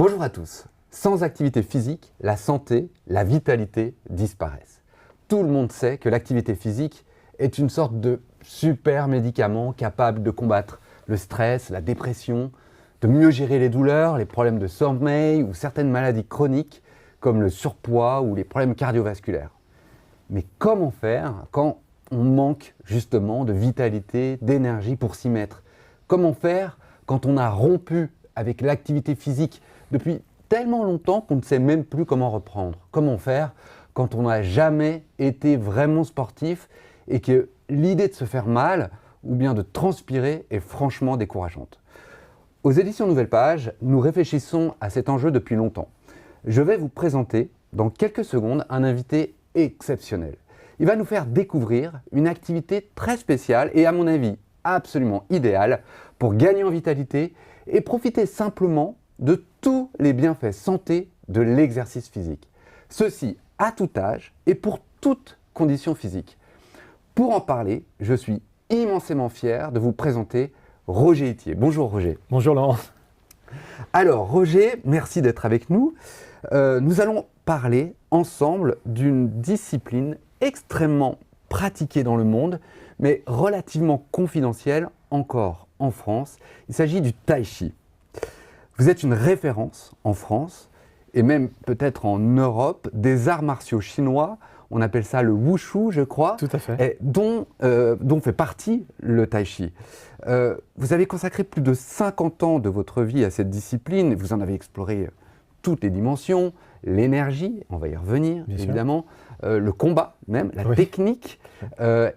Bonjour à tous. Sans activité physique, la santé, la vitalité disparaissent. Tout le monde sait que l'activité physique est une sorte de super médicament capable de combattre le stress, la dépression, de mieux gérer les douleurs, les problèmes de sommeil ou certaines maladies chroniques comme le surpoids ou les problèmes cardiovasculaires. Mais comment faire quand on manque justement de vitalité, d'énergie pour s'y mettre? Comment faire quand on a rompu avec l'activité physique depuis tellement longtemps qu'on ne sait même plus comment reprendre? Comment faire quand on n'a jamais été vraiment sportif et que l'idée de se faire mal ou bien de transpirer est franchement décourageante? Aux éditions Nouvelle Page, nous réfléchissons à cet enjeu depuis longtemps. Je vais vous présenter dans quelques secondes un invité exceptionnel. Il va nous faire découvrir une activité très spéciale et à mon avis absolument idéale pour gagner en vitalité et profiter simplement de tous les bienfaits santé de l'exercice physique. Ceci à tout âge et pour toute condition physique. Pour en parler, je suis immensément fier de vous présenter Roger Itier. Bonjour Roger. Bonjour Laurent. Alors Roger, merci d'être avec nous. Nous allons parler ensemble d'une discipline extrêmement pratiquée dans le monde, mais relativement confidentielle encore en France. Il s'agit du Tai Chi. Vous êtes une référence en France et même peut-être en Europe des arts martiaux chinois. On appelle ça le Wushu, je crois. Tout à fait. Et dont fait partie le Tai Chi. Vous avez consacré plus de 50 ans de votre vie à cette discipline. Vous en avez exploré toutes les dimensions, l'énergie, on va y revenir bien évidemment, le combat même, la technique.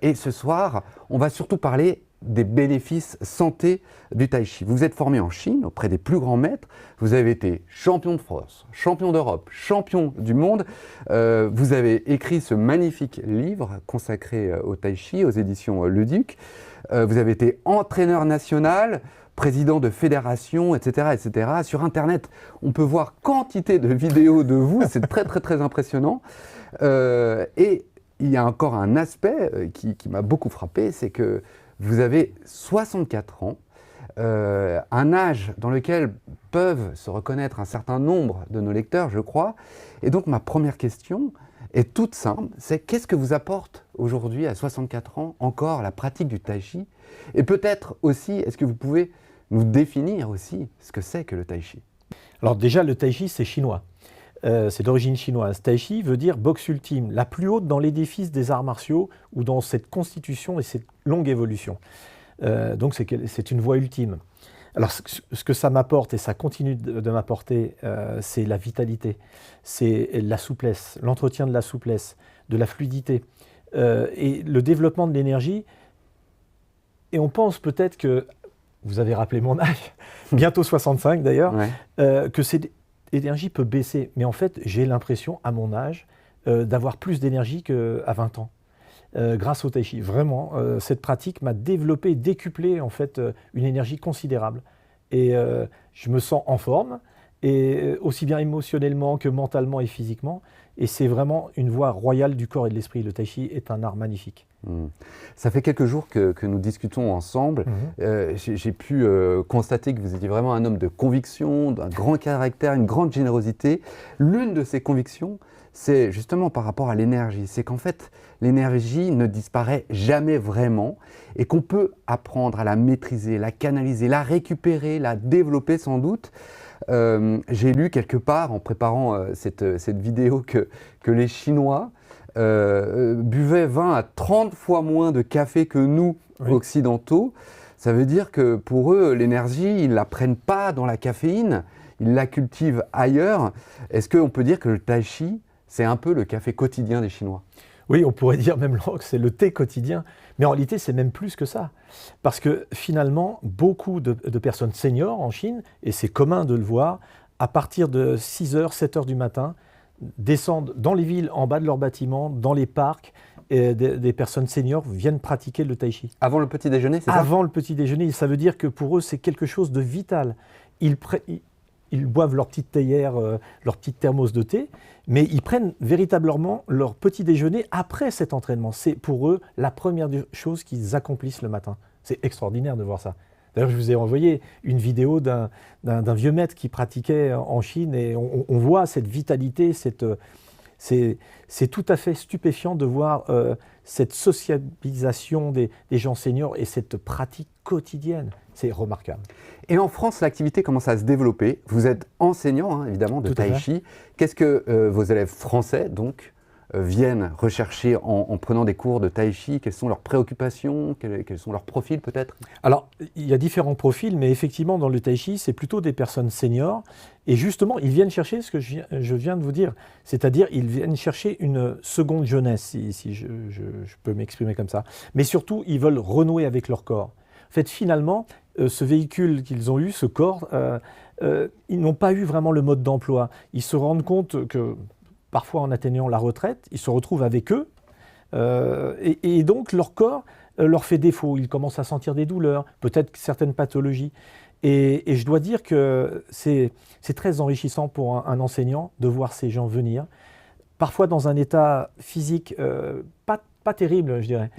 Et ce soir, on va surtout parler des bénéfices santé du Tai Chi. Vous êtes formé en Chine auprès des plus grands maîtres. Vous avez été champion de France, champion d'Europe, champion du monde. Vous avez écrit ce magnifique livre consacré au Tai Chi aux éditions Le Duc. Vous avez été entraîneur national, président de fédération, etc., etc. Sur Internet, on peut voir quantité de vidéos de vous. C'est très, très, très impressionnant. Et il y a encore un aspect qui m'a beaucoup frappé, c'est que vous avez 64 ans, un âge dans lequel peuvent se reconnaître un certain nombre de nos lecteurs, je crois. Et donc ma première question est toute simple, c'est qu'est-ce que vous apporte aujourd'hui à 64 ans encore la pratique du Tai Chi? Et peut-être aussi, est-ce que vous pouvez nous définir aussi ce que c'est que le Tai Chi? Alors déjà, le Tai Chi, c'est chinois. C'est d'origine chinoise. Tai Chi veut dire boxe ultime, la plus haute dans l'édifice des arts martiaux ou dans cette constitution et cette longue évolution. Donc c'est une voie ultime. Alors ce que ça m'apporte, et ça continue de m'apporter, c'est la vitalité, c'est la souplesse, l'entretien de la souplesse, de la fluidité et le développement de l'énergie. Et on pense peut-être que, vous avez rappelé mon âge, bientôt 65 d'ailleurs, que cette énergie peut baisser. Mais en fait, j'ai l'impression, à mon âge, d'avoir plus d'énergie qu'à 20 ans. Grâce au Tai Chi. Vraiment, cette pratique m'a développé, décuplé en fait une énergie considérable. Et je me sens en forme, et aussi bien émotionnellement que mentalement et physiquement. Et c'est vraiment une voie royale du corps et de l'esprit. Le Tai Chi est un art magnifique. Ça fait quelques jours que nous discutons ensemble. J'ai pu constater que vous étiez vraiment un homme de conviction, d'un grand caractère, une grande générosité. L'une de ces convictions, c'est justement par rapport à l'énergie. C'est qu'en fait, l'énergie ne disparaît jamais vraiment et qu'on peut apprendre à la maîtriser, la canaliser, la récupérer, la développer sans doute. J'ai lu quelque part, en préparant cette vidéo, que les Chinois buvaient 20 à 30 fois moins de café que nous, occidentaux. Ça veut dire que pour eux, l'énergie, ils ne la prennent pas dans la caféine, ils la cultivent ailleurs. Est-ce qu'on peut dire que le Tai Chi, c'est un peu le café quotidien des Chinois? Oui, on pourrait dire même que c'est le thé quotidien. Mais en réalité, c'est même plus que ça. Parce que finalement, beaucoup de personnes seniors en Chine, et c'est commun de le voir, à partir de 6h, 7h du matin, descendent dans les villes, en bas de leurs bâtiments, dans les parcs, et des personnes seniors viennent pratiquer le Tai Chi. Avant le petit déjeuner, c'est ça? Avant le petit déjeuner, ça veut dire que pour eux, c'est quelque chose de vital. Ils boivent leur petite théière, leur petite thermos de thé, mais ils prennent véritablement leur petit déjeuner après cet entraînement. C'est pour eux la première chose qu'ils accomplissent le matin. C'est extraordinaire de voir ça. D'ailleurs, je vous ai envoyé une vidéo d'un vieux maître qui pratiquait en Chine et on voit cette vitalité, c'est tout à fait stupéfiant de voir cette sociabilisation des gens seniors et cette pratique quotidienne. C'est remarquable. Et en France, l'activité commence à se développer. Vous êtes enseignant, hein, évidemment, de Tai Chi. Qu'est-ce que vos élèves français, donc, viennent rechercher en prenant des cours de Tai Chi? Quelles sont leurs préoccupations? Quels sont leurs profils, peut-être? Alors, il y a différents profils, mais effectivement, dans le Tai Chi, c'est plutôt des personnes seniors. Et justement, ils viennent chercher ce que je viens de vous dire. C'est-à-dire, ils viennent chercher une seconde jeunesse, si je peux m'exprimer comme ça. Mais surtout, ils veulent renouer avec leur corps. En fait, finalement, ce véhicule qu'ils ont eu, ce corps, ils n'ont pas eu vraiment le mode d'emploi. Ils se rendent compte que, parfois en atteignant la retraite, ils se retrouvent avec eux, et donc leur corps leur fait défaut. Ils commencent à sentir des douleurs, peut-être certaines pathologies. Et je dois dire que c'est très enrichissant pour un enseignant de voir ces gens venir, parfois dans un état physique pas terrible, je dirais,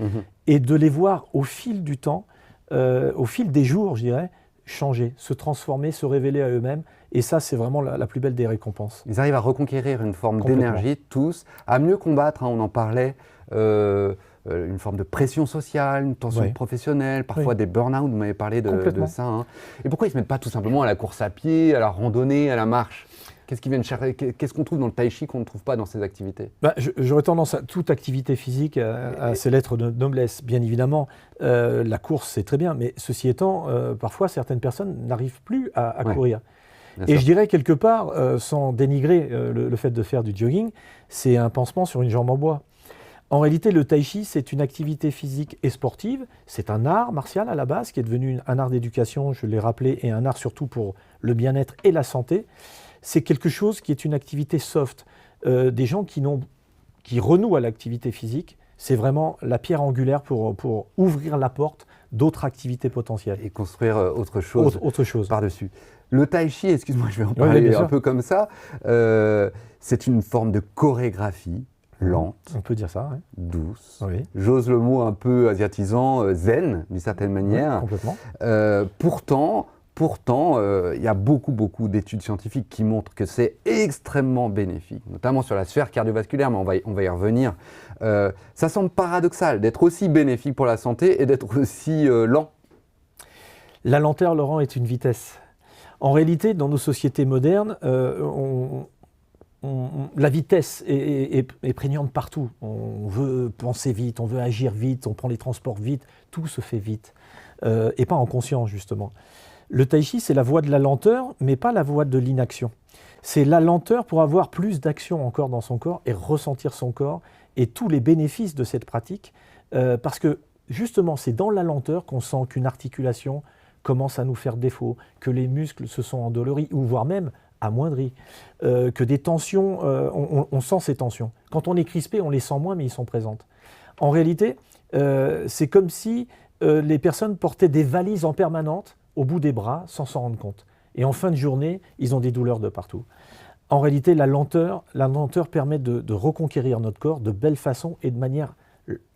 et de les voir au fil du temps, au fil des jours, je dirais, changer, se transformer, se révéler à eux-mêmes. Et ça, c'est vraiment la plus belle des récompenses. Ils arrivent à reconquérir une forme d'énergie, tous, à mieux combattre, hein, on en parlait, une forme de pression sociale, une tension professionnelle, parfois des burn-out, vous m'avez parlé de ça. Hein. Et pourquoi ils ne se mettent pas tout simplement à la course à pied, à la randonnée, à la marche? Qu'est-ce qu'on trouve dans le Tai Chi qu'on ne trouve pas dans ces activités? J'aurais tendance à toute activité physique à ses lettres de noblesse, bien évidemment. La course, c'est très bien, mais ceci étant, parfois certaines personnes n'arrivent plus à courir. Et je dirais quelque part, sans dénigrer le fait de faire du jogging, c'est un pansement sur une jambe en bois. En réalité, le Tai Chi, c'est une activité physique et sportive. C'est un art martial à la base, qui est devenu un art d'éducation, je l'ai rappelé, et un art surtout pour le bien-être et la santé. C'est quelque chose qui est une activité soft. Des gens qui renouent à l'activité physique, c'est vraiment la pierre angulaire pour ouvrir la porte d'autres activités potentielles. Et construire autre chose par-dessus. Le Tai Chi, excuse-moi, je vais en parler un peu comme ça, c'est une forme de chorégraphie lente. On peut dire ça, douce. J'ose le mot un peu asiatisant, zen, d'une certaine manière. Complètement. Pourtant, il y a beaucoup d'études scientifiques qui montrent que c'est extrêmement bénéfique, notamment sur la sphère cardiovasculaire, mais on va y revenir. Ça semble paradoxal d'être aussi bénéfique pour la santé et d'être aussi lent. La lenteur, Laurent, est une vitesse. En réalité, dans nos sociétés modernes, la vitesse est prégnante partout. On veut penser vite, on veut agir vite, on prend les transports vite, tout se fait vite, et pas en conscience, justement. Le Tai Chi, c'est la voie de la lenteur, mais pas la voie de l'inaction. C'est la lenteur pour avoir plus d'action encore dans son corps et ressentir son corps et tous les bénéfices de cette pratique, parce que justement, c'est dans la lenteur qu'on sent qu'une articulation commence à nous faire défaut, que les muscles se sont endoloris, ou voire même amoindris, que des tensions, on sent ces tensions. Quand on est crispé, on les sent moins, mais ils sont présentes. En réalité, c'est comme si les personnes portaient des valises en permanence au bout des bras sans s'en rendre compte. Et en fin de journée, ils ont des douleurs de partout. En réalité, la lenteur permet de reconquérir notre corps de belle façon et de manière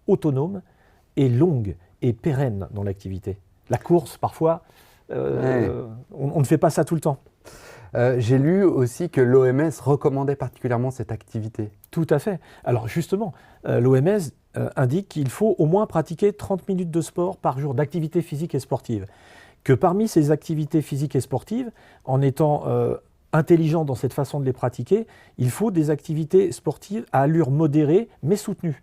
autonome et longue et pérenne dans l'activité. La course, parfois, on ne fait pas ça tout le temps. J'ai lu aussi que l'OMS recommandait particulièrement cette activité. Tout à fait. Alors justement, l'OMS indique qu'il faut au moins pratiquer 30 minutes de sport par jour, d'activité physique et sportive. Que parmi ces activités physiques et sportives, en étant intelligent dans cette façon de les pratiquer, il faut des activités sportives à allure modérée mais soutenue.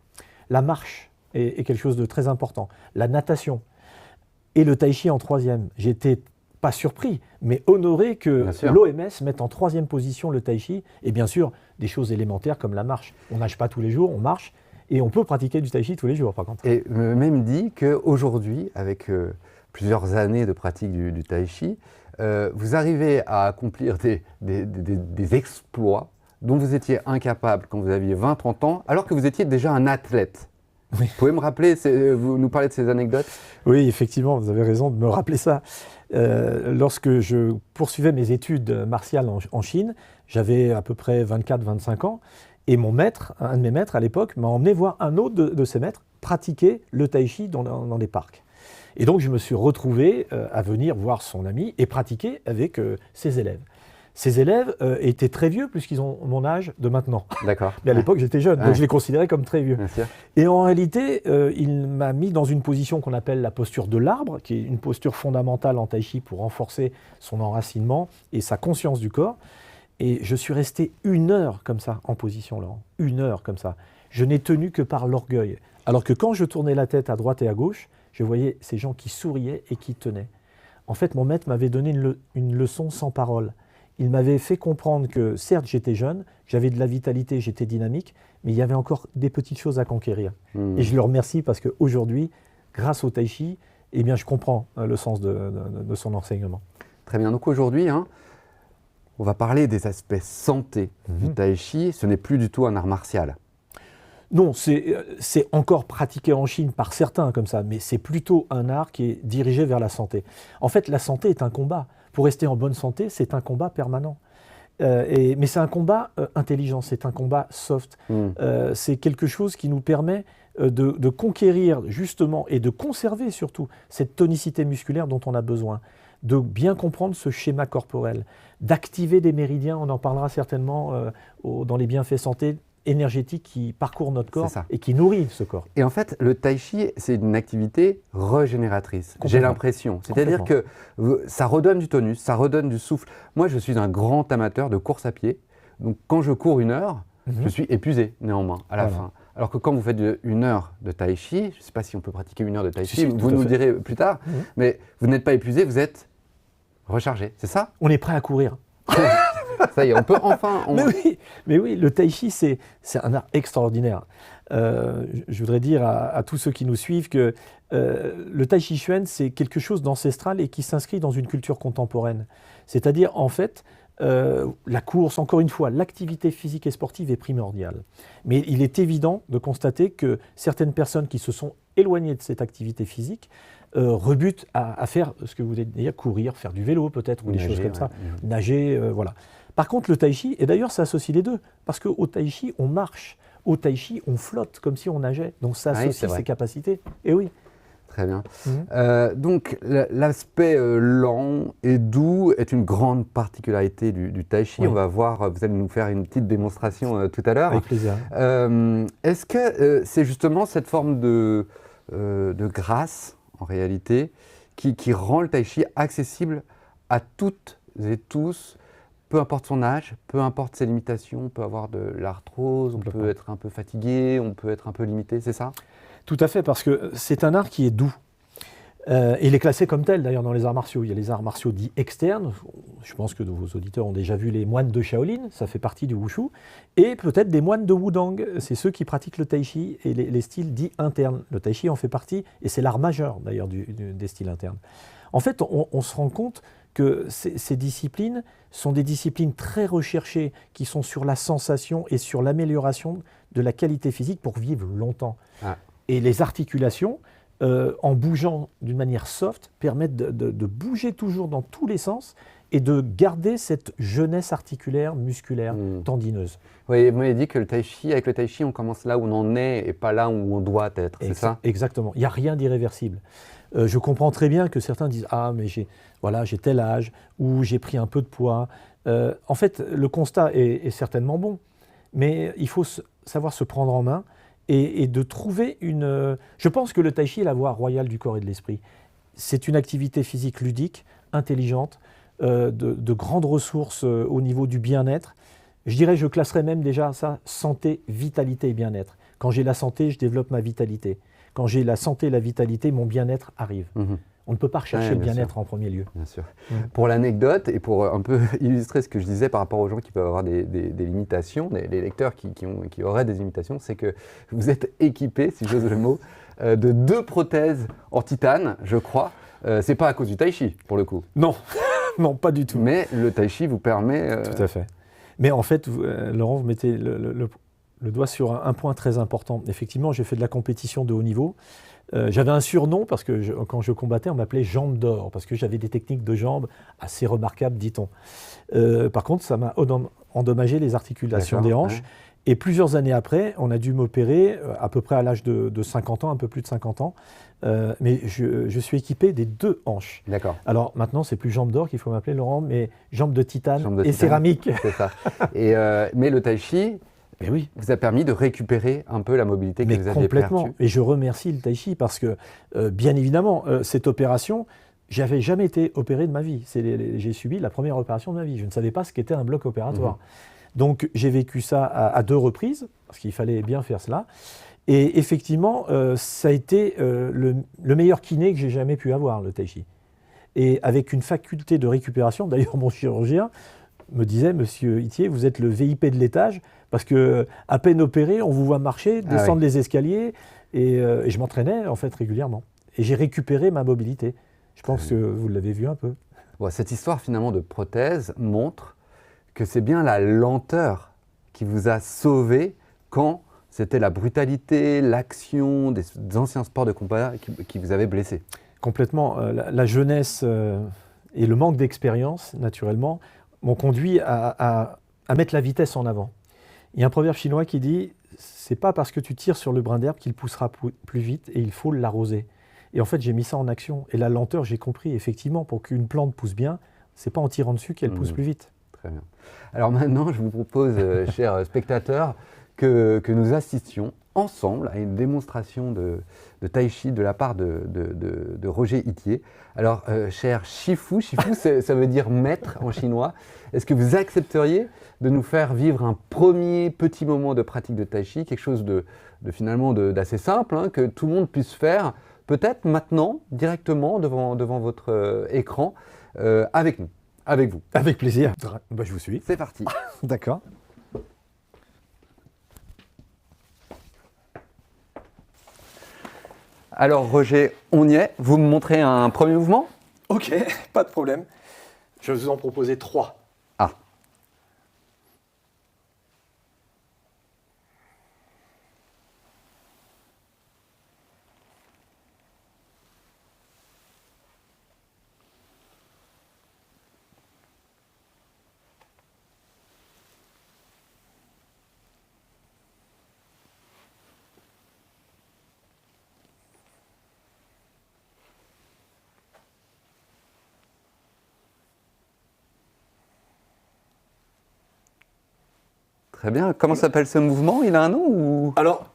La marche est quelque chose de très important, la natation et le Tai Chi en troisième. J'étais pas surpris, mais honoré que l'OMS mette en troisième position le Tai Chi et bien sûr des choses élémentaires comme la marche. On nage pas tous les jours, on marche et on peut pratiquer du Tai Chi tous les jours par contre. Et même dit qu'aujourd'hui, avec plusieurs années de pratique du Tai Chi, vous arrivez à accomplir des exploits dont vous étiez incapable quand vous aviez 20-30 ans, alors que vous étiez déjà un athlète. Oui. Vous pouvez me rappeler, vous nous parlez de ces anecdotes? Oui, effectivement, vous avez raison de me rappeler ça. Lorsque je poursuivais mes études martiales en Chine, j'avais à peu près 24-25 ans, et mon maître, un de mes maîtres à l'époque, m'a emmené voir un autre de ses maîtres pratiquer le Tai Chi dans des parcs. Et donc je me suis retrouvé à venir voir son ami et pratiquer avec ses élèves. Ces élèves étaient très vieux puisqu'ils ont mon âge de maintenant. D'accord. Mais à l'époque, j'étais jeune, donc je les considérais comme très vieux. Bien sûr. Et en réalité, il m'a mis dans une position qu'on appelle la posture de l'arbre, qui est une posture fondamentale en tai chi pour renforcer son enracinement et sa conscience du corps. Et je suis resté 1 heure comme ça, en position, Laurent. 1 heure comme ça. Je n'ai tenu que par l'orgueil. Alors que quand je tournais la tête à droite et à gauche, je voyais ces gens qui souriaient et qui tenaient. En fait, mon maître m'avait donné une leçon sans parole. Il m'avait fait comprendre que, certes, j'étais jeune, j'avais de la vitalité, j'étais dynamique, mais il y avait encore des petites choses à conquérir. Et je le remercie parce qu'aujourd'hui, grâce au tai chi, eh bien, je comprends le sens de son enseignement. Très bien. Donc aujourd'hui, on va parler des aspects santé du tai chi. Ce n'est plus du tout un art martial. Non, c'est encore pratiqué en Chine par certains comme ça, mais c'est plutôt un art qui est dirigé vers la santé. En fait, la santé est un combat. Pour rester en bonne santé, c'est un combat permanent. Mais c'est un combat intelligent, c'est un combat soft. C'est quelque chose qui nous permet de conquérir justement et de conserver surtout cette tonicité musculaire dont on a besoin, de bien comprendre ce schéma corporel, d'activer des méridiens, on en parlera certainement dans les bienfaits santé énergétiques qui parcourent notre corps et qui nourrissent ce corps. Et en fait, le tai chi, c'est une activité régénératrice, j'ai l'impression. C'est-à-dire que ça redonne du tonus, ça redonne du souffle. Moi, je suis un grand amateur de course à pied. Donc, quand je cours 1 heure, je suis épuisé néanmoins à la fin. Alors que quand vous faites 1 heure de tai chi, je ne sais pas si on peut pratiquer 1 heure de tai chi, vous nous le direz plus tard, mais vous n'êtes pas épuisé, vous êtes rechargé, c'est ça? On est prêt à courir. Ça y est, on peut enfin... Mais oui, le tai chi, c'est un art extraordinaire. Je voudrais dire à tous ceux qui nous suivent que le tai chi chuan, c'est quelque chose d'ancestral et qui s'inscrit dans une culture contemporaine. C'est-à-dire, en fait, la course, encore une fois, l'activité physique et sportive est primordiale. Mais il est évident de constater que certaines personnes qui se sont éloignées de cette activité physique rebutent à faire ce que vous voulez dire, courir, faire du vélo peut-être, ou des choses comme ça, nager, voilà. Par contre, le tai chi, et d'ailleurs ça associe les deux, parce qu'au tai chi, on marche, au tai chi, on flotte comme si on nageait, donc ça associe ses capacités, et oui. Très bien. Donc l'aspect lent et doux est une grande particularité du tai chi. On va voir, vous allez nous faire une petite démonstration tout à l'heure. Avec plaisir. Est-ce que c'est justement cette forme de grâce, en réalité, qui rend le tai chi accessible à toutes et tous, peu importe son âge, peu importe ses limitations, on peut avoir de l'arthrose, on peut être un peu fatigué, on peut être un peu limité, c'est ça? Tout à fait, parce que c'est un art qui est doux. Il est classé comme tel, d'ailleurs, dans les arts martiaux. Il y a les arts martiaux dits externes. Je pense que vos auditeurs ont déjà vu les moines de Shaolin, ça fait partie du Wushu. Et peut-être des moines de Wudang, c'est ceux qui pratiquent le tai chi et les styles dits internes. Le tai chi en fait partie, et c'est l'art majeur, d'ailleurs, des styles internes. En fait, on se rend compte que ces disciplines sont des disciplines très recherchées, qui sont sur la sensation et sur l'amélioration de la qualité physique pour vivre longtemps. Et les articulations, en bougeant d'une manière soft, permettent de bouger toujours dans tous les sens et de garder cette jeunesse articulaire, musculaire, tendineuse. Oui, vous m'avez dit que avec le tai chi, on commence là où on en est et pas là où on doit être, c'est ça? Exactement. Il n'y a rien d'irréversible. Je comprends très bien que certains disent « Ah, mais j'ai tel âge » ou « J'ai pris un peu de poids ». En fait, le constat est certainement bon, mais il faut savoir se prendre en main et de trouver une... Je pense que le tai chi est la voie royale du corps et de l'esprit. C'est une activité physique ludique, intelligente, de grandes ressources au niveau du bien-être. Je dirais, je classerais même déjà ça, santé, vitalité et bien-être. Quand j'ai la santé, je développe ma vitalité. Quand j'ai la santé et la vitalité, mon bien-être arrive. On ne peut pas rechercher le bien-être en premier lieu. Bien sûr. Pour l'anecdote et pour un peu illustrer ce que je disais par rapport aux gens qui peuvent avoir des limitations, les lecteurs qui auraient des limitations, c'est que vous êtes équipé, si j'ose le mot, de 2 prothèses en titane, je crois. C'est pas à cause du tai chi, pour le coup. Non, non, pas du tout. Mais le tai chi vous permet... Tout à fait. Mais en fait, Laurent, vous mettez le doigt sur un point très important. Effectivement, j'ai fait de la compétition de haut niveau. J'avais un surnom parce que quand je combattais, on m'appelait Jambe d'or, parce que j'avais des techniques de jambes assez remarquables, dit-on. Par contre, ça m'a endommagé les articulations des hanches. Ouais. Et plusieurs années après, on a dû m'opérer, à peu près à l'âge de 50 ans, un peu plus de 50 ans. Mais je suis équipé des 2 hanches. D'accord. Alors maintenant, c'est plus jambe d'or qu'il faut m'appeler, Laurent, mais jambe de titane Jambe de et titane. céramique. C'est ça. Mais le tai chi Mais oui, vous a permis de récupérer un peu la mobilité que mais vous aviez complètement. perdue. Et je remercie le tai chi parce que, bien évidemment, cette opération, j'avais jamais été opéré de ma vie. J'ai subi la première opération de ma vie. Je ne savais pas ce qu'était un bloc opératoire. Donc j'ai vécu ça à 2 reprises, parce qu'il fallait bien faire cela. Et effectivement, ça a été le meilleur kiné que j'ai jamais pu avoir, le tai chi. Et avec une faculté de récupération, d'ailleurs mon chirurgien me disait, Monsieur Itier, vous êtes le VIP de l'étage, parce que à peine opéré, on vous voit marcher, descendre les escaliers, et je m'entraînais en fait régulièrement. Et j'ai récupéré ma mobilité. Je pense que vous l'avez vu un peu. Bon, cette histoire finalement de prothèse montre que c'est bien la lenteur qui vous a sauvé quand c'était la brutalité, l'action des anciens sports de combat qui vous avaient blessé. Complètement. La jeunesse et le manque d'expérience, naturellement, m'ont conduit à mettre la vitesse en avant. Il y a un proverbe chinois qui dit « c'est pas parce que tu tires sur le brin d'herbe qu'il poussera plus vite et il faut l'arroser ». Et en fait, j'ai mis ça en action. Et la lenteur, j'ai compris, effectivement, pour qu'une plante pousse bien, c'est pas en tirant dessus qu'elle pousse plus vite. Très bien. Alors maintenant, je vous propose, chers spectateurs, que nous assistions ensemble à une démonstration de tai chi de la part de Roger Itier. Alors, cher Shifu, ça veut dire maître en chinois. Est-ce que vous accepteriez de nous faire vivre un premier petit moment de pratique de tai chi, quelque chose finalement d'assez simple, hein, que tout le monde puisse faire, peut-être maintenant, directement devant votre écran, avec nous, avec vous. Avec plaisir. Bah, je vous suis. C'est parti. D'accord. Alors Roger, on y est. Vous me montrez un premier mouvement ? Ok, pas de problème. Je vais vous en proposer 3. Ah. Très bien. Comment s'appelle ce mouvement ? Il a un nom ou... Alors,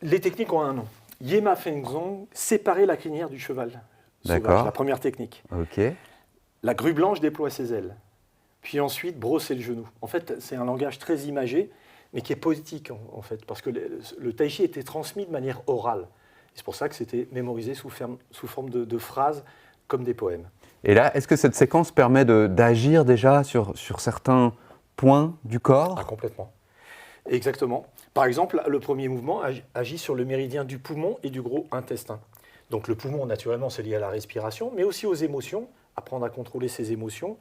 les techniques ont un nom. Yema Fengzong, séparer la crinière du cheval sauvage, D'accord. la première technique. Ok. La grue blanche déploie ses ailes. Puis ensuite, brosser le genou. En fait, c'est un langage très imagé, mais qui est poétique, en fait, parce que le tai chi était transmis de manière orale. C'est pour ça que c'était mémorisé sous forme de phrases, comme des poèmes. Et là, est-ce que cette séquence permet d'agir déjà sur certains points du corps ? Ah, complètement. Exactement. Par exemple, le premier mouvement agit sur le méridien du poumon et du gros intestin. Donc le poumon, naturellement, c'est lié à la respiration, mais aussi aux émotions, apprendre à contrôler ses émotions.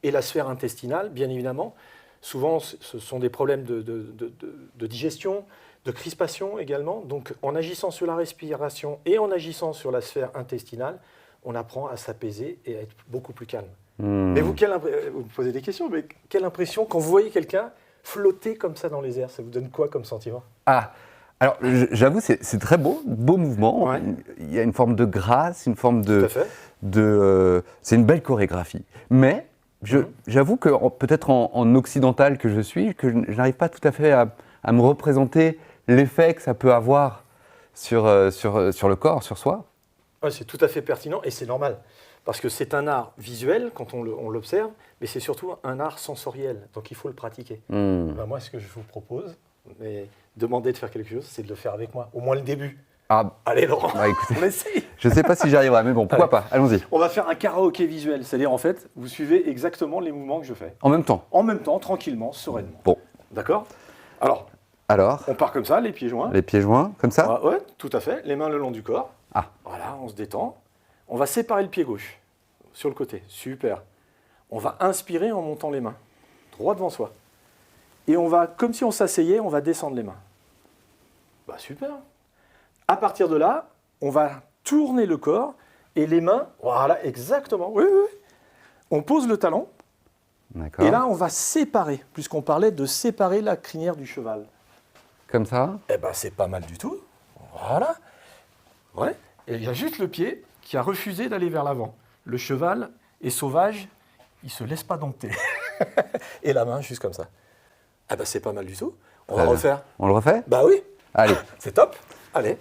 Et la sphère intestinale, bien évidemment, souvent, ce sont des problèmes de digestion, de crispation également. Donc en agissant sur la respiration et en agissant sur la sphère intestinale, on apprend à s'apaiser et à être beaucoup plus calme. Mais vous me posez des questions, mais quelle impression quand vous voyez quelqu'un flotter comme ça dans les airs, ça vous donne quoi comme sentiment ? Ah, alors j'avoue, c'est très beau mouvement. Ouais. Il y a une forme de grâce, une forme Tout à fait. c'est une belle chorégraphie. Mais j'avoue que peut-être en occidental que je suis, que je n'arrive pas tout à fait à me représenter l'effet que ça peut avoir sur le corps, sur soi. Ouais, c'est tout à fait pertinent et c'est normal. Parce que c'est un art visuel quand on l'observe, mais c'est surtout un art sensoriel. Donc il faut le pratiquer. Ben, moi, ce que je vous propose, mais demander de faire quelque chose, c'est de le faire avec moi. Au moins le début. Ah, Allez, Laurent, bah, écoutez, on essaye. je ne sais pas si j'y arriverai, mais bon, pourquoi pas. Allons-y. On va faire un karaoké visuel. C'est-à-dire, en fait, vous suivez exactement les mouvements que je fais. En même temps. En même temps, tranquillement, sereinement. Bon. D'accord ? Alors, on part comme ça, les pieds joints. Les pieds joints, comme ça ? Ah, ouais, tout à fait. Les mains le long du corps. Ah. Voilà, on se détend. On va séparer le pied gauche sur le côté. Super. On va inspirer en montant les mains, droit devant soi. Et on va, comme si on s'asseyait, on va descendre les mains. Bah, super. À partir de là, on va tourner le corps et les mains, voilà, exactement. Oui, oui, oui. On pose le talon D'accord. Et là, on va séparer, puisqu'on parlait de séparer la crinière du cheval. Comme ça. Eh bien, c'est pas mal du tout. Voilà. Ouais. Et il y a juste le pied qui a refusé d'aller vers l'avant. Le cheval est sauvage, il ne se laisse pas dompter. Et la main, juste comme ça. Ah ben, c'est pas mal du tout. On va refaire. On le refait? Bah oui. Allez. C'est top. Allez.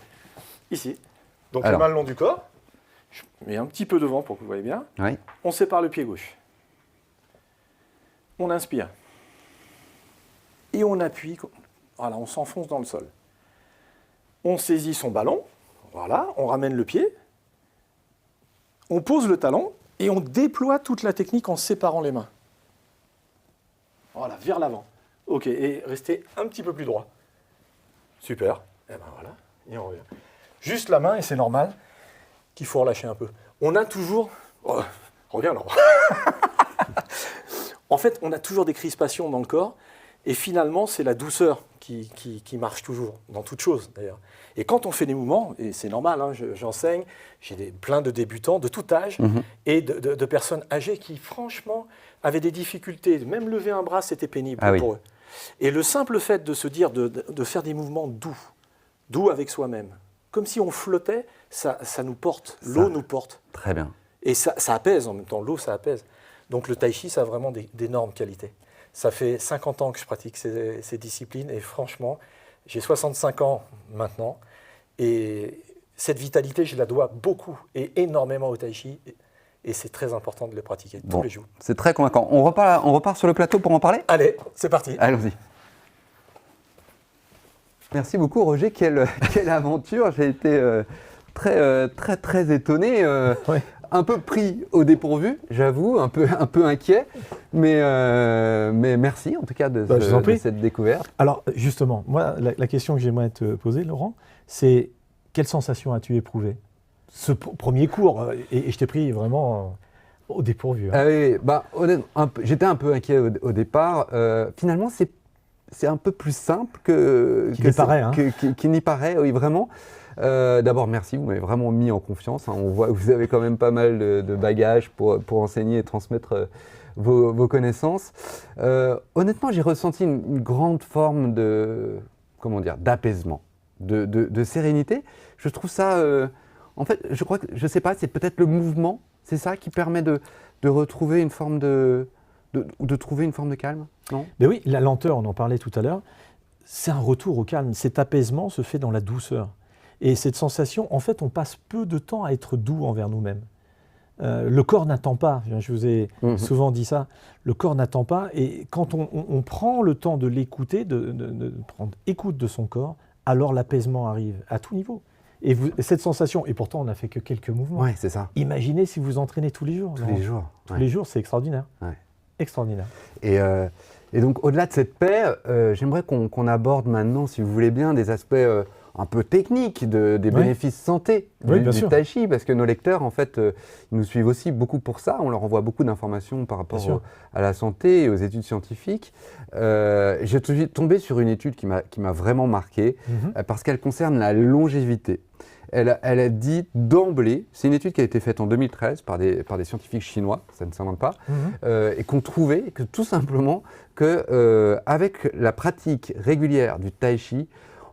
Ici. Donc les mains le long du corps. Je mets un petit peu devant pour que vous voyez bien. Oui. On sépare le pied gauche. On inspire. Et on appuie. Voilà, on s'enfonce dans le sol. On saisit son ballon. Voilà, on ramène le pied. On pose le talon et on déploie toute la technique en séparant les mains. Voilà, vers l'avant. Ok, et restez un petit peu plus droit. Super. Et ben voilà, et on revient. Juste la main, et c'est normal qu'il faut relâcher un peu. On a toujours... Oh, reviens là. En fait, on a toujours des crispations dans le corps, et finalement, c'est la douceur qui marche toujours, dans toute chose d'ailleurs. Et quand on fait des mouvements, et c'est normal, hein, j'enseigne, j'ai plein de débutants de tout âge, et de personnes âgées qui, franchement, avaient des difficultés. Même lever un bras, c'était pénible pour eux. Et le simple fait de se dire de faire des mouvements doux avec soi-même, comme si on flottait, ça nous porte, l'eau nous porte. Très bien. Et ça apaise en même temps, l'eau ça apaise. Donc le tai chi, ça a vraiment d'énormes qualités. Ça fait 50 ans que je pratique ces disciplines et franchement, j'ai 65 ans maintenant et cette vitalité, je la dois beaucoup et énormément au tai chi et c'est très important de le pratiquer tous les jours. C'est très convaincant. On repart sur le plateau pour en parler? Allez, c'est parti. Allons-y. Merci beaucoup Roger, quelle aventure. J'ai été très étonné. Un peu pris au dépourvu, j'avoue, un peu inquiet, mais merci en tout cas de cette découverte. Alors justement, moi, la question que j'aimerais te poser, Laurent, c'est quelle sensation as-tu éprouvé ce premier cours? Et je t'ai pris vraiment au dépourvu. Hein. Oui, j'étais un peu inquiet au départ. Finalement, c'est un peu plus simple qu'il n'y paraît, oui, vraiment. D'abord, merci, vous m'avez vraiment mis en confiance. Hein. On voit que vous avez quand même pas mal de bagages pour enseigner et transmettre vos connaissances. Honnêtement, j'ai ressenti une grande forme d'apaisement, de sérénité. Je trouve ça, en fait, je sais pas, c'est peut-être le mouvement, c'est ça qui permet de retrouver une forme de trouver une forme de calme, non? Mais oui, la lenteur, on en parlait tout à l'heure, c'est un retour au calme. Cet apaisement se fait dans la douceur. Et cette sensation, en fait, on passe peu de temps à être doux envers nous-mêmes. Le corps n'attend pas, je vous ai souvent dit ça, le corps n'attend pas, et quand on prend le temps de l'écouter, de prendre écoute de son corps, alors l'apaisement arrive à tout niveau. Et cette sensation, et pourtant on n'a fait que quelques mouvements. Oui, c'est ça. Imaginez si vous entraînez tous les jours. Tous les jours. Tous les jours, c'est extraordinaire. Ouais. Extraordinaire. Et donc, au-delà de cette paix, j'aimerais qu'on aborde maintenant, si vous voulez bien, des aspects un peu techniques des bénéfices santé du tai chi, parce que nos lecteurs, en fait, ils nous suivent aussi beaucoup pour ça. On leur envoie beaucoup d'informations par rapport à la santé et aux études scientifiques. Je suis tombé sur une étude qui m'a vraiment marqué, parce qu'elle concerne la longévité. Elle a dit d'emblée, c'est une étude qui a été faite en 2013 par des scientifiques chinois, ça ne s'invente pas, et qu'on trouvait que tout simplement qu'avec la pratique régulière du tai chi,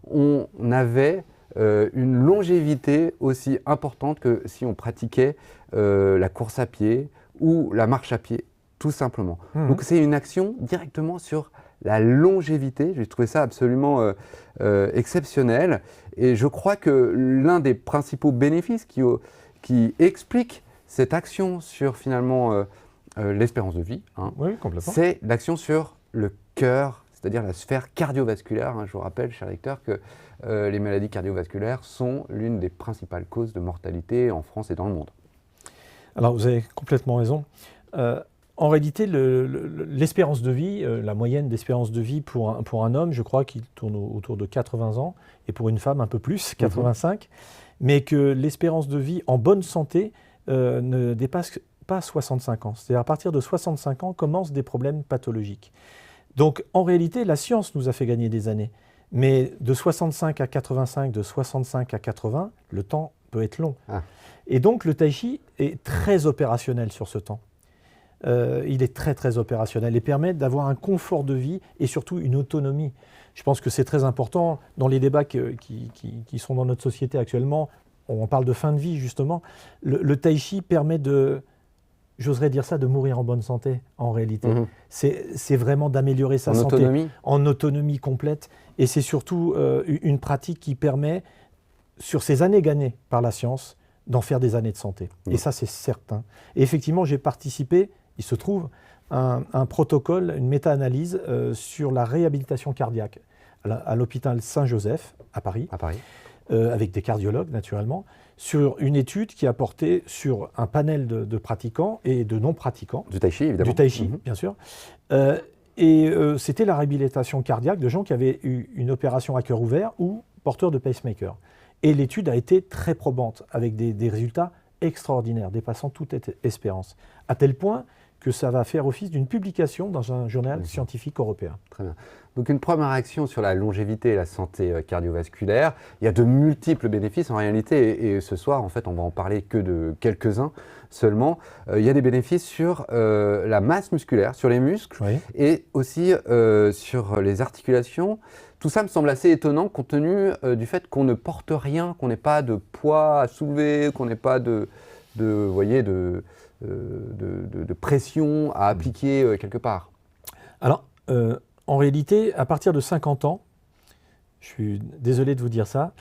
on avait une longévité aussi importante que si on pratiquait la course à pied ou la marche à pied, tout simplement. Donc c'est une action directement sur la longévité. J'ai trouvé ça absolument exceptionnel. Et je crois que l'un des principaux bénéfices qui explique cette action sur finalement l'espérance de vie, c'est l'action sur le cœur, c'est-à-dire la sphère cardiovasculaire. Je vous rappelle, chers lecteurs, que les maladies cardiovasculaires sont l'une des principales causes de mortalité en France et dans le monde. Alors vous avez complètement raison. En réalité, l'espérance de vie, la moyenne d'espérance de vie pour un homme, je crois qu'il tourne autour de 80 ans, et pour une femme un peu plus, 85, mais que l'espérance de vie en bonne santé ne dépasse pas 65 ans. C'est-à-dire à partir de 65 ans commencent des problèmes pathologiques. Donc en réalité, la science nous a fait gagner des années, mais de 65 à 85, de 65 à 80, le temps peut être long. Et donc le tai chi est très opérationnel sur ce temps. il est très très opérationnel et permet d'avoir un confort de vie et surtout une autonomie. Je pense que c'est très important dans les débats qui sont dans notre société actuellement. On parle de fin de vie justement. Le tai chi permet j'oserais dire ça, de mourir en bonne santé en réalité. C'est vraiment d'améliorer sa santé en autonomie complète. Et c'est surtout une pratique qui permet, sur ces années gagnées par la science, d'en faire des années de santé. Et ça, c'est certain. Et effectivement, j'ai participé, il se trouve, à un protocole, une méta-analyse sur la réhabilitation cardiaque à l'hôpital Saint-Joseph à Paris, avec des cardiologues naturellement, sur une étude qui a porté sur un panel de pratiquants et de non-pratiquants. Du tai chi, évidemment. Du tai chi, bien sûr. C'était la réhabilitation cardiaque de gens qui avaient eu une opération à cœur ouvert ou porteurs de pacemaker. Et l'étude a été très probante, avec des résultats extraordinaires, dépassant toute espérance, à tel point que ça va faire office d'une publication dans un journal scientifique européen. Très bien. Donc une première action sur la longévité et la santé cardiovasculaire. Il y a de multiples bénéfices en réalité, et ce soir, en fait, on va en parler que de quelques-uns seulement. Il y a des bénéfices sur la masse musculaire, sur les muscles, et aussi sur les articulations. Tout ça me semble assez étonnant compte tenu du fait qu'on ne porte rien, qu'on n'ait pas de poids à soulever, qu'on n'ait pas de pression à appliquer quelque part. Alors, en réalité, à partir de 50 ans, je suis désolé de vous dire ça,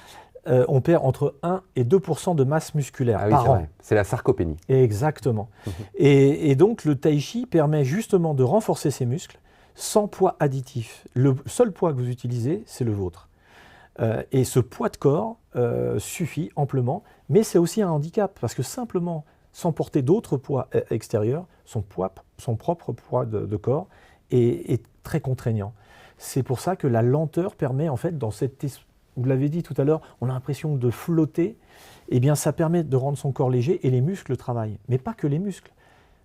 on perd entre 1 et 2% de masse musculaire par an. C'est la sarcopénie. Exactement. Et donc, le tai chi permet justement de renforcer ses muscles sans poids additif. Le seul poids que vous utilisez, c'est le vôtre. Et ce poids de corps suffit amplement, mais c'est aussi un handicap, parce que simplement, sans porter d'autres poids extérieurs, son propre poids de corps est très contraignant. C'est pour ça que la lenteur permet, en fait, vous l'avez dit tout à l'heure, on a l'impression de flotter, eh bien ça permet de rendre son corps léger et les muscles travaillent. Mais pas que les muscles,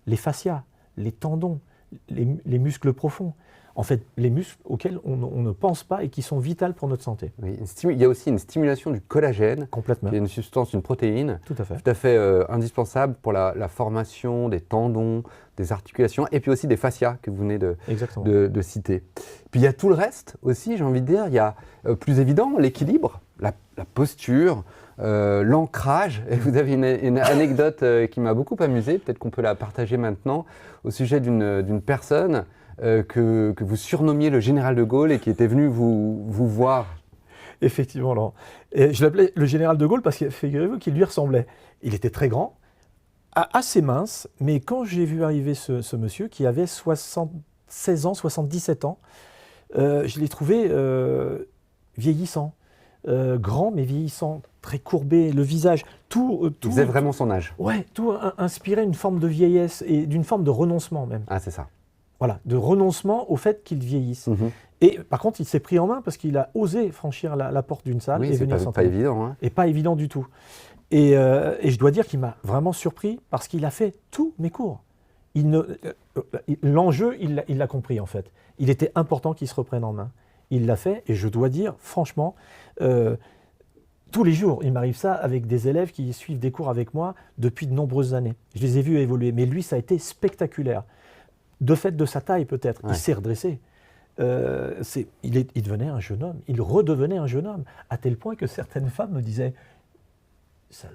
les fascias, les tendons, les muscles profonds. En fait, les muscles auxquels on ne pense pas et qui sont vitaux pour notre santé. Oui, il y a aussi une stimulation du collagène, complètement, qui est une substance, une protéine, tout à fait indispensable pour la formation des tendons, des articulations, et puis aussi des fascias que vous venez de citer. Puis il y a tout le reste aussi, j'ai envie de dire, il y a plus évident l'équilibre, la posture, l'ancrage. Et vous avez une anecdote qui m'a beaucoup amusé, peut-être qu'on peut la partager maintenant, au sujet d'une personne que vous surnommiez le général de Gaulle et qui était venu vous voir. Effectivement, Laurent. Et je l'appelais le général de Gaulle parce que, figurez-vous, qu'il lui ressemblait. Il était très grand, assez mince, mais quand j'ai vu arriver ce monsieur qui avait 76 ans, 77 ans, je l'ai trouvé vieillissant, grand mais vieillissant, très courbé, le visage, tout il faisait vraiment son âge. Ouais, tout inspirait une forme de vieillesse et d'une forme de renoncement même. Ah, c'est ça. Voilà, de renoncement au fait qu'il vieillisse. Et par contre, il s'est pris en main parce qu'il a osé franchir la porte d'une salle et venir s'entraîner. C'est pas évident. Hein. Et pas évident du tout. Et je dois dire qu'il m'a vraiment surpris parce qu'il a fait tous mes cours. L'enjeu, il l'a compris en fait. Il était important qu'il se reprenne en main. Il l'a fait et je dois dire, franchement, tous les jours, il m'arrive ça avec des élèves qui suivent des cours avec moi depuis de nombreuses années. Je les ai vus évoluer, mais lui, ça a été spectaculaire. De fait de sa taille peut-être, il s'est redressé. Il devenait un jeune homme, il redevenait un jeune homme, à tel point que certaines femmes me disaient « ça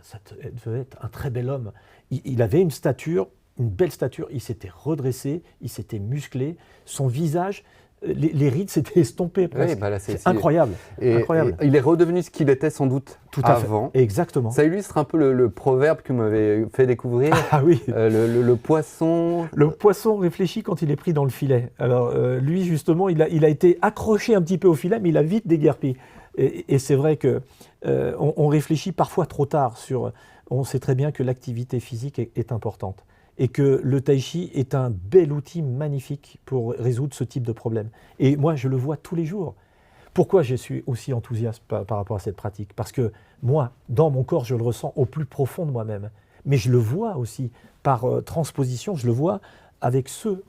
devait être un très bel homme ». Il avait une stature, une belle stature, il s'était redressé, il s'était musclé, son visage, les rides s'étaient estompées presque. Oui, c'est incroyable. Incroyable. Et il est redevenu ce qu'il était sans doute tout à avant. Fait. Exactement. Ça illustre un peu le proverbe que vous m'avez fait découvrir. Ah oui. Le poisson. Le poisson réfléchit quand il est pris dans le filet. Alors lui justement, il a été accroché un petit peu au filet, mais il a vite déguerpi. Et c'est vrai que on réfléchit parfois trop tard sur. On sait très bien que l'activité physique est importante. Et que le tai chi est un bel outil magnifique pour résoudre ce type de problème. Et moi, je le vois tous les jours. Pourquoi je suis aussi enthousiaste par rapport à cette pratique ? Parce que moi, dans mon corps, je le ressens au plus profond de moi-même. Mais je le vois aussi par transposition, je le vois avec ceux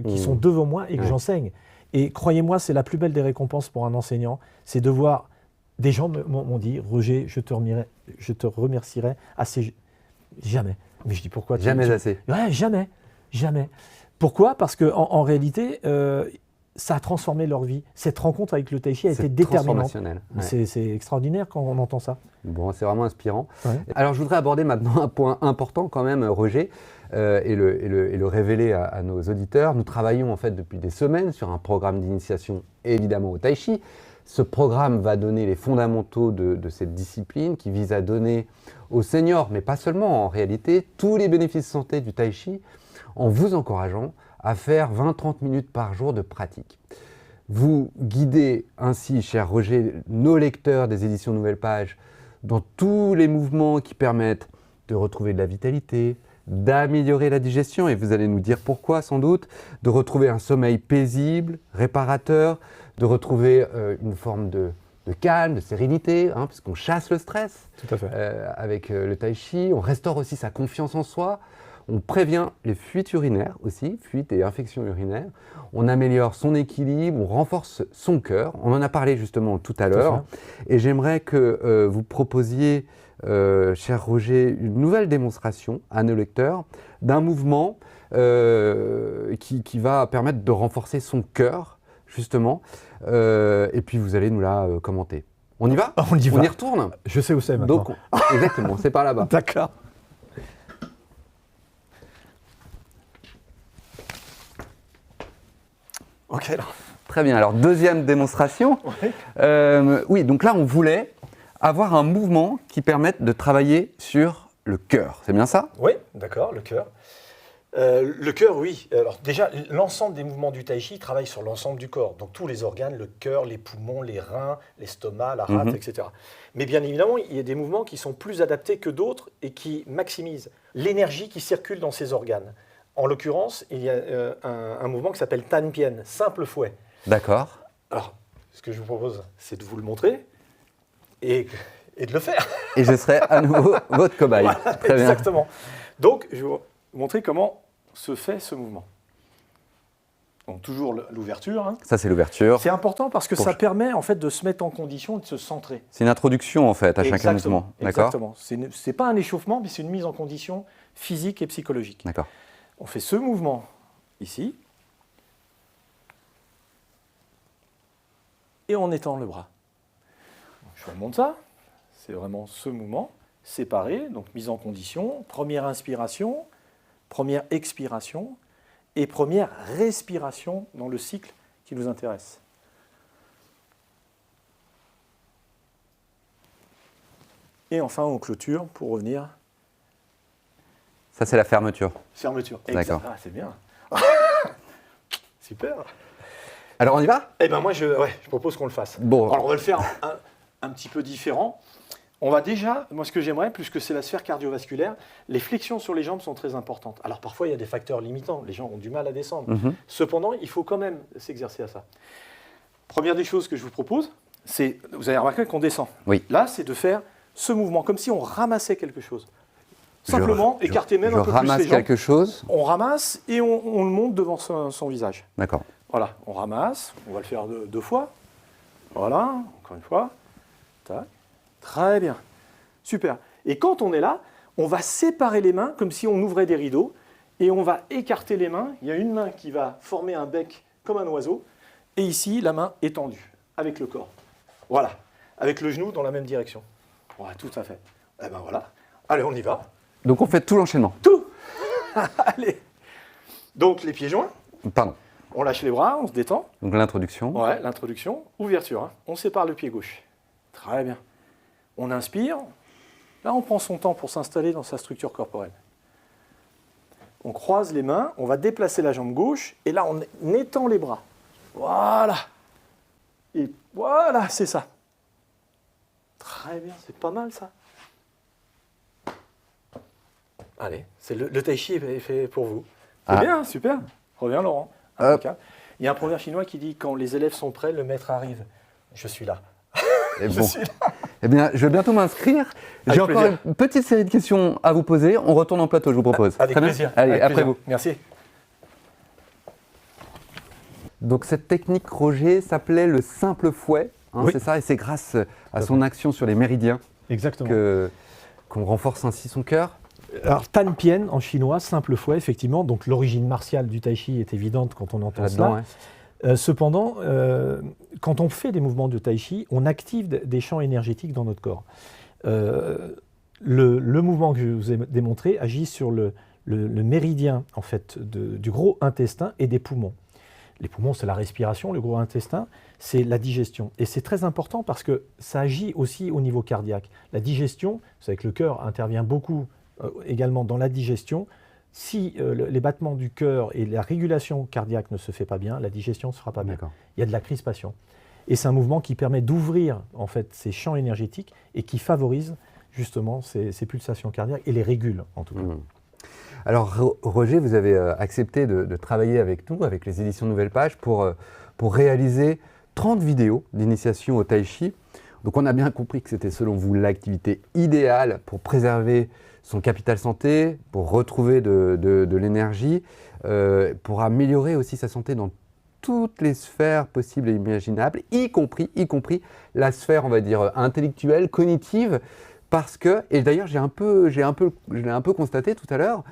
qui sont devant moi et que j'enseigne. Et croyez-moi, c'est la plus belle des récompenses pour un enseignant, c'est de voir, des gens m'ont dit, Roger, je te remercierai assez jamais. Mais je dis pourquoi jamais assez. Ouais, jamais. Jamais. Pourquoi? Parce qu'en réalité, ça a transformé leur vie. Cette rencontre avec le tai chi a été déterminante. Ouais. C'est extraordinaire quand on entend ça. Bon, c'est vraiment inspirant. Ouais. Alors, je voudrais aborder maintenant un point important quand même, Roger, et le révéler à nos auditeurs. Nous travaillons en fait depuis des semaines sur un programme d'initiation évidemment au tai chi. Ce programme va donner les fondamentaux de cette discipline qui vise à donner aux seniors, mais pas seulement en réalité, tous les bénéfices santé du tai chi en vous encourageant à faire 20-30 minutes par jour de pratique. Vous guidez ainsi, cher Roger, nos lecteurs des éditions Nouvelle Page dans tous les mouvements qui permettent de retrouver de la vitalité, d'améliorer la digestion, et vous allez nous dire pourquoi sans doute, de retrouver un sommeil paisible, réparateur, de retrouver une forme de calme, de sérénité, puisqu'on chasse le stress. Tout à fait. Avec le tai chi. On restaure aussi sa confiance en soi. On prévient les fuites urinaires aussi, fuites et infections urinaires. On améliore son équilibre, on renforce son cœur. On en a parlé justement tout à l'heure. Et j'aimerais que vous proposiez, cher Roger, une nouvelle démonstration à nos lecteurs d'un mouvement qui va permettre de renforcer son cœur, justement. Et puis vous allez nous la commenter. On y va? On y va. On y retourne? Je sais où c'est maintenant. Donc, exactement, c'est par là-bas. D'accord. Ok, alors. Très bien, alors deuxième démonstration. Ouais. Oui, donc là on voulait avoir un mouvement qui permette de travailler sur le cœur, c'est bien ça? Oui, d'accord, le cœur. Le cœur, oui. Alors déjà, l'ensemble des mouvements du tai chi travaillent sur l'ensemble du corps. Donc tous les organes, le cœur, les poumons, les reins, l'estomac, la rate, etc. Mais bien évidemment, il y a des mouvements qui sont plus adaptés que d'autres et qui maximisent l'énergie qui circule dans ces organes. En l'occurrence, il y a un mouvement qui s'appelle Tan Pien, simple fouet. D'accord. Alors, ce que je vous propose, c'est de vous le montrer et de le faire. Et je serai à nouveau votre cobaye. Voilà, très bien. exactement. Donc, je vais vous montrer comment se fait ce mouvement. Donc, toujours l'ouverture. Hein. Ça, c'est l'ouverture. C'est important parce que ça permet en fait de se mettre en condition et de se centrer. C'est une introduction en fait à chaque mouvement. Exactement. C'est pas un échauffement, mais c'est une mise en condition physique et psychologique. D'accord. On fait ce mouvement ici. Et on étend le bras. Je vous remonte ça. C'est vraiment ce mouvement séparé, donc mise en condition. Première inspiration, première expiration et première respiration dans le cycle qui nous intéresse. Et enfin, on clôture pour revenir. Ça, c'est la fermeture. Fermeture. D'accord. Ah, c'est bien. Super. Alors, on y va? Eh bien, moi, je propose qu'on le fasse. Bon. Alors, on va le faire un petit peu différent. On va déjà, moi, ce que j'aimerais, puisque c'est la sphère cardiovasculaire, les flexions sur les jambes sont très importantes. Alors, parfois, il y a des facteurs limitants. Les gens ont du mal à descendre. Cependant, il faut quand même s'exercer à ça. Première des choses que je vous propose, c'est, vous avez remarqué qu'on descend. Oui. Là, c'est de faire ce mouvement, comme si on ramassait quelque chose. Simplement, écarter même un peu plus les jambes. Je ramasse quelque chose. On ramasse et on le monte devant son visage. D'accord. Voilà, on ramasse, on va le faire deux fois. Voilà, encore une fois. Tac. Très bien. Super. Et quand on est là, on va séparer les mains comme si on ouvrait des rideaux et on va écarter les mains. Il y a une main qui va former un bec comme un oiseau et ici, la main étendue avec le corps. Voilà, avec le genou dans la même direction. Voilà, tout à fait. Eh ben voilà. Allez, on y va. Donc, on fait tout l'enchaînement. Tout. Allez. Donc, les pieds joints. Pardon. On lâche les bras, on se détend. Donc, l'introduction. Ouais, l'introduction. Ouverture. Hein. On sépare le pied gauche. Très bien. On inspire. Là, on prend son temps pour s'installer dans sa structure corporelle. On croise les mains, on va déplacer la jambe gauche, et là, on étend les bras. Voilà. Et voilà, c'est ça. Très bien, c'est pas mal, ça. Allez, le tai chi est fait pour vous. C'est bien, super. Reviens, Laurent. Il y a un proverbe chinois qui dit « Quand les élèves sont prêts, le maître arrive ». Je suis là. Je suis là. Eh bien, je vais bientôt m'inscrire. J'ai encore une petite série de questions à vous poser. On retourne en plateau, je vous propose. Avec plaisir. Allez, avec après plaisir. vous. Merci. Donc, cette technique, Roger, s'appelait le simple fouet. Hein, oui. C'est ça, et c'est grâce à son action sur les méridiens exactement qu'on renforce ainsi son cœur. Alors, Tan Pian en chinois, simple fouet, effectivement. Donc, l'origine martiale du tai chi est évidente quand on entend cela. Ouais. Cependant, quand on fait des mouvements de tai chi, on active des champs énergétiques dans notre corps. Le mouvement que je vous ai démontré agit sur le méridien en fait, du gros intestin et des poumons. Les poumons, c'est la respiration, le gros intestin, c'est la digestion. Et c'est très important parce que ça agit aussi au niveau cardiaque. La digestion, vous savez que le cœur intervient beaucoup également dans la digestion. Si les battements du cœur et la régulation cardiaque ne se fait pas bien, la digestion ne se fera pas bien. Il y a de la crispation. Et c'est un mouvement qui permet d'ouvrir en fait, ces champs énergétiques et qui favorise justement ces pulsations cardiaques et les régule en tout cas. Alors Roger, vous avez accepté de travailler avec nous, avec les éditions Nouvelle Page, pour réaliser 30 vidéos d'initiation au tai chi. Donc on a bien compris que c'était selon vous l'activité idéale pour préserver son capital santé, pour retrouver de l'énergie, pour améliorer aussi sa santé dans toutes les sphères possibles et imaginables, y compris la sphère, on va dire, intellectuelle, cognitive, parce que, et d'ailleurs je l'ai un peu constaté tout à l'heure,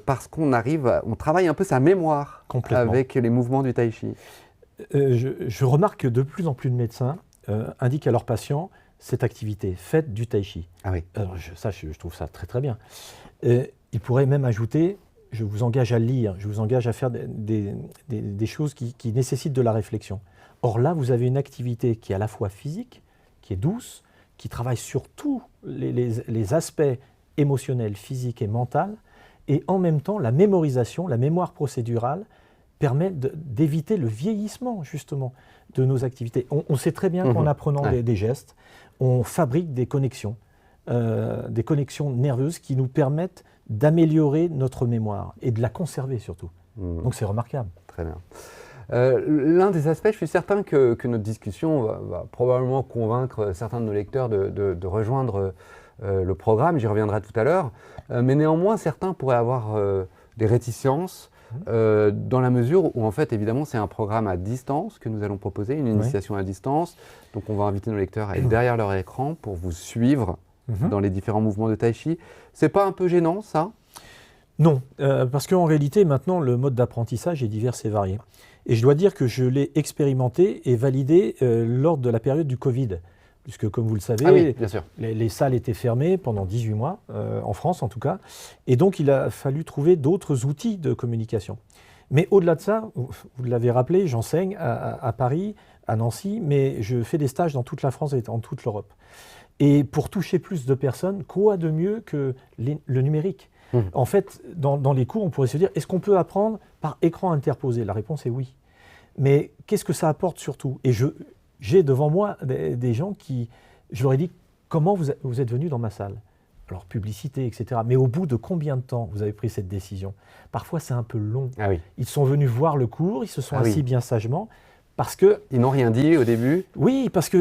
parce on travaille un peu sa mémoire avec les mouvements du tai chi. Je remarque que de plus en plus de médecins indiquent à leurs patients cette activité, faites du tai chi. Ah oui. Alors, je trouve ça très très bien. Ils pourraient même ajouter, je vous engage à lire, je vous engage à faire des choses qui nécessitent de la réflexion. Or là, vous avez une activité qui est à la fois physique, qui est douce, qui travaille sur tous les aspects émotionnels, physiques et mentaux, et en même temps, la mémorisation, la mémoire procédurale permet d'éviter le vieillissement, justement, de nos activités. On sait très bien qu'en apprenant des gestes, on fabrique des connexions nerveuses qui nous permettent d'améliorer notre mémoire et de la conserver surtout. Donc c'est remarquable. Très bien. L'un des aspects, je suis certain que notre discussion va probablement convaincre certains de nos lecteurs de rejoindre le programme, j'y reviendrai tout à l'heure, mais néanmoins certains pourraient avoir des réticences dans la mesure où en fait évidemment c'est un programme à distance que nous allons proposer, une initiation à distance, donc on va inviter nos lecteurs à être derrière leur écran pour vous suivre dans les différents mouvements de tai chi. C'est pas un peu gênant ça ? Non, parce qu'en réalité maintenant le mode d'apprentissage est divers et varié. Et je dois dire que je l'ai expérimenté et validé lors de la période du Covid. Puisque, comme vous le savez, les salles étaient fermées pendant 18 mois, en France en tout cas. Et donc, il a fallu trouver d'autres outils de communication. Mais au-delà de ça, vous l'avez rappelé, j'enseigne à Paris, à Nancy, mais je fais des stages dans toute la France et dans toute l'Europe. Et pour toucher plus de personnes, quoi de mieux que le numérique ? En fait, dans les cours, on pourrait se dire, est-ce qu'on peut apprendre par écran interposé ? La réponse est oui. Mais qu'est-ce que ça apporte surtout ? Et j'ai devant moi des gens qui, je leur ai dit, comment vous êtes venus dans ma salle ? Alors, publicité, etc. Mais au bout de combien de temps vous avez pris cette décision ? Parfois, c'est un peu long. Ah oui. Ils sont venus voir le cours, ils se sont assis bien sagement. Parce que, ils n'ont rien dit au début ? Oui, parce que,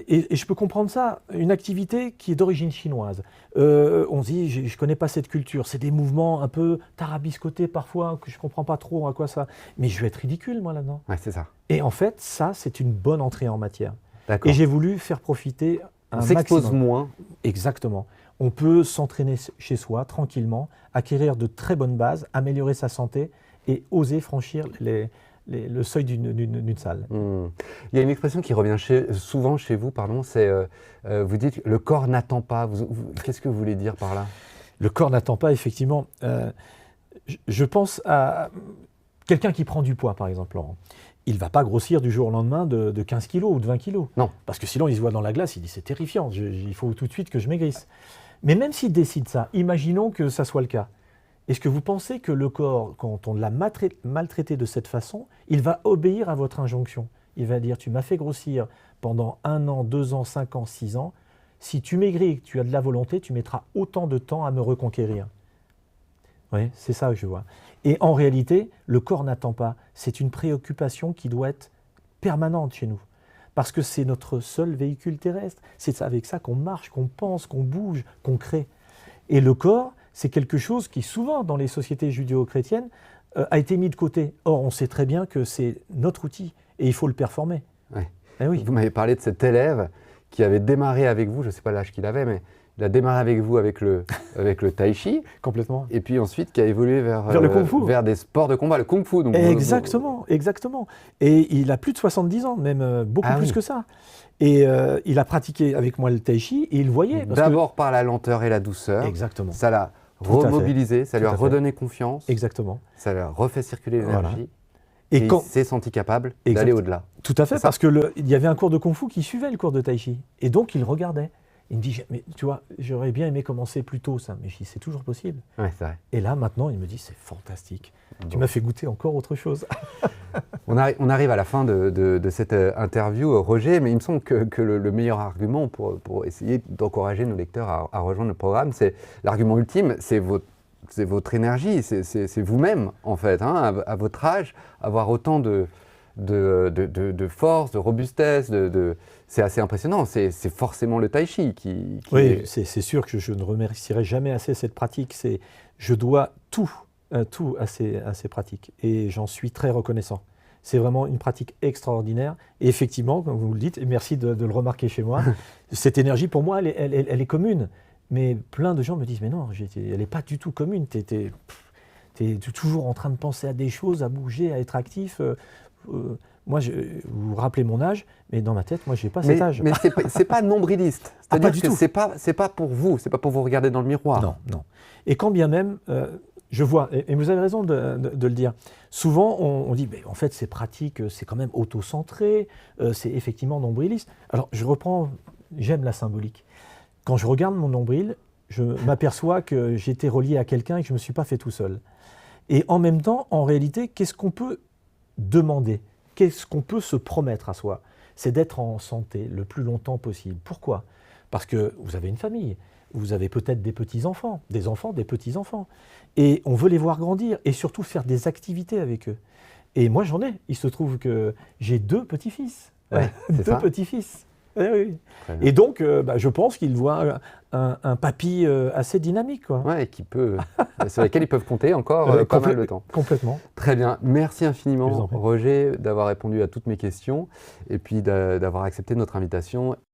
et je peux comprendre ça, une activité qui est d'origine chinoise. On se dit, je ne connais pas cette culture, c'est des mouvements un peu tarabiscotés parfois, que je ne comprends pas trop à quoi ça... Mais je vais être ridicule, moi, là-dedans. Ouais, c'est ça. Et en fait, ça, c'est une bonne entrée en matière. D'accord. Et j'ai voulu faire profiter un maximum. On s'expose moins. Exactement. On peut s'entraîner chez soi, tranquillement, acquérir de très bonnes bases, améliorer sa santé et oser franchir le seuil d'une salle. Il y a une expression qui revient souvent chez vous, c'est vous dites « le corps n'attend pas ». Qu'est-ce que vous voulez dire par là ? Le corps n'attend pas, effectivement. Je pense à quelqu'un qui prend du poids, par exemple, Laurent. Il ne va pas grossir du jour au lendemain de 15 kilos ou de 20 kilos. Non. Parce que sinon, il se voit dans la glace, il dit « c'est terrifiant, il faut tout de suite que je maigrisse ». Mais même s'il décide ça, imaginons que ça soit le cas. Est-ce que vous pensez que le corps, quand on l'a maltraité de cette façon, il va obéir à votre injonction ? Il va dire, tu m'as fait grossir pendant 1 an, 2 ans, 5 ans, 6 ans. Si tu maigris et que tu as de la volonté, tu mettras autant de temps à me reconquérir. Oui, c'est ça que je vois. Et en réalité, le corps n'attend pas. C'est une préoccupation qui doit être permanente chez nous. Parce que c'est notre seul véhicule terrestre. C'est avec ça qu'on marche, qu'on pense, qu'on bouge, qu'on crée. Et le corps, c'est quelque chose qui, souvent, dans les sociétés judéo-chrétiennes, a été mis de côté. Or, on sait très bien que c'est notre outil et il faut le performer. Ouais. Eh oui. Vous m'avez parlé de cet élève qui avait démarré avec vous, je ne sais pas l'âge qu'il avait, mais Il a démarré avec vous avec le tai chi, Complètement. et puis ensuite qui a évolué vers le kung-fu. vers des sports de combat, le kung-fu. Donc Exactement, exactement. Et il a plus de 70 ans, même beaucoup Ah plus oui. que ça. Et il a pratiqué avec moi le tai chi et il voyait. parce que- D'abord par la lenteur et la douceur. Exactement. Ça l'a Tout à fait. remobilisé, ça lui Tout a à fait. redonné confiance, Exactement. ça lui a refait circuler l'énergie. Et Et quand, il s'est senti capable Exact. d'aller au-delà. tout à fait, C'est ça. parce que il y avait un cours de kung-fu qui suivait le cours de tai chi. Et donc il regardait. Il me dit, mais tu vois, j'aurais bien aimé commencer plus tôt ça. Mais je dis, c'est toujours possible. Ouais, c'est vrai. Et là, maintenant, il me dit, c'est fantastique. Tu Bon. m'as fait goûter encore autre chose. On arrive à la fin de cette interview, Roger, mais il me semble que le meilleur argument pour essayer d'encourager nos lecteurs à rejoindre le programme, c'est l'argument ultime, c'est votre énergie, c'est vous-même en fait, hein, à votre âge, avoir autant de force, de robustesse, c'est assez impressionnant. C'est forcément le tai chi qui Oui, est- c'est sûr que je ne remercierai jamais assez cette pratique. Je dois tout à ces pratiques et j'en suis très reconnaissant. C'est vraiment une pratique extraordinaire. Et effectivement, comme vous le dites, et merci de le remarquer chez moi, cette énergie, pour moi, elle est commune. Mais plein de gens me disent, mais non, elle n'est pas du tout commune. Tu es toujours en train de penser à des choses, à bouger, à être actif. Moi, vous vous rappelez mon âge, mais dans ma tête, moi, je n'ai pas cet âge. Mais c'est pas nombriliste. Ah, pas C'est-à-dire du que tout. c'est pas pour vous, c'est pas pour vous regarder dans le miroir. Non, non. Et quand bien même, je vois, et vous avez raison de le dire, souvent on dit, mais en fait ces pratiques, c'est quand même auto-centré, c'est effectivement nombriliste. Alors je reprends, j'aime la symbolique. Quand je regarde mon nombril, je m'aperçois que j'étais relié à quelqu'un et que je ne me suis pas fait tout seul. Et en même temps, en réalité, qu'est-ce qu'on peut demander? Qu'est-ce qu'on peut se promettre à soi? C'est d'être en santé le plus longtemps possible. Pourquoi? Parce que vous avez une famille. Vous avez peut-être des petits-enfants, des petits-enfants. Et on veut les voir grandir et surtout faire des activités avec eux. Et moi, j'en ai. Il se trouve que j'ai 2 petits-fils. Ouais, c'est 2 ça. petits-fils. Eh oui. Très bien. Et donc, je pense qu'ils voient un papy assez dynamique, quoi. Ouais, sur lesquels ils peuvent compter encore pas mal de temps. Complètement. Très bien. Merci Je vous infiniment, en prie. Roger, d'avoir répondu à toutes mes questions et puis d'avoir accepté notre invitation.